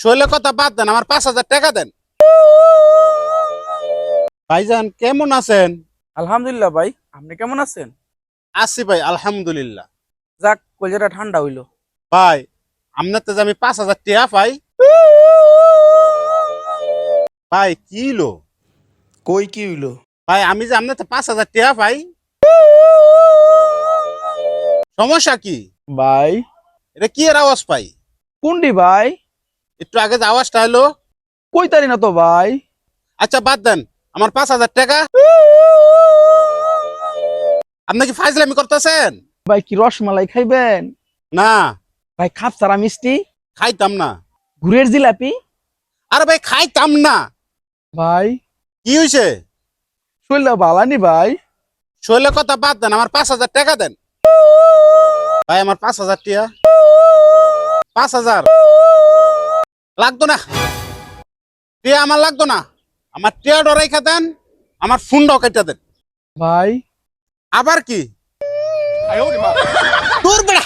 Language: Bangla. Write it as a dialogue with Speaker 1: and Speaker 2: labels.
Speaker 1: শৈলে কথা বাদ দেন, আমার 5,000 টাকা দেন। ভাইজান কেমন আছেন?
Speaker 2: আলহামদুলিল্লাহ ভাই, আপনি কেমন আছেন?
Speaker 1: আছি ভাই, আলহামদুলিল্লাহ।
Speaker 2: যাক, কলজাটা ঠান্ডা হইলো।
Speaker 1: ভাই আপনার তো যে আমি 5,000 টাকা পাই, ভাই কি লো?
Speaker 2: কই কি হইলো?
Speaker 1: ভাই আমি যে আপনার তো 5,000 টাকা পাই, সমস্যা কি?
Speaker 2: ভাই
Speaker 1: এটা কি এর আওয়াজ পাই?
Speaker 2: কোনটি ভাই?
Speaker 1: একটু আগে যে আওয়াজটা এলো।
Speaker 2: কইতারি না তো ভাই।
Speaker 1: আচ্ছা বাদ দেন, আমার 5,000 টাকা। আপনি কি ফাইজলামি করতেছেন?
Speaker 2: ভাই কি রসমালাই খাইবেন?
Speaker 1: না,
Speaker 2: ভাই খাপসারা মিষ্টি,
Speaker 1: খাইতাম না।
Speaker 2: গুড়ের জিলাপি।
Speaker 1: আরে ভাই খাইতাম না।
Speaker 2: ভাই
Speaker 1: কি হয়েছে?
Speaker 2: শরীরটা বালানি ভাই।
Speaker 1: শৈলে কথা বাদ দেন, আমার 5,000 টাকা দেন। ভাই আমার 5,000 টাকা, 5,000 লাগতো না। টিয়া আমার লাগতো না। আমার টিয়া ডরাই দেন, আমার ফোনটাও কেটে দেন।
Speaker 2: ভাই
Speaker 1: আবার কি? দূর বেড়া।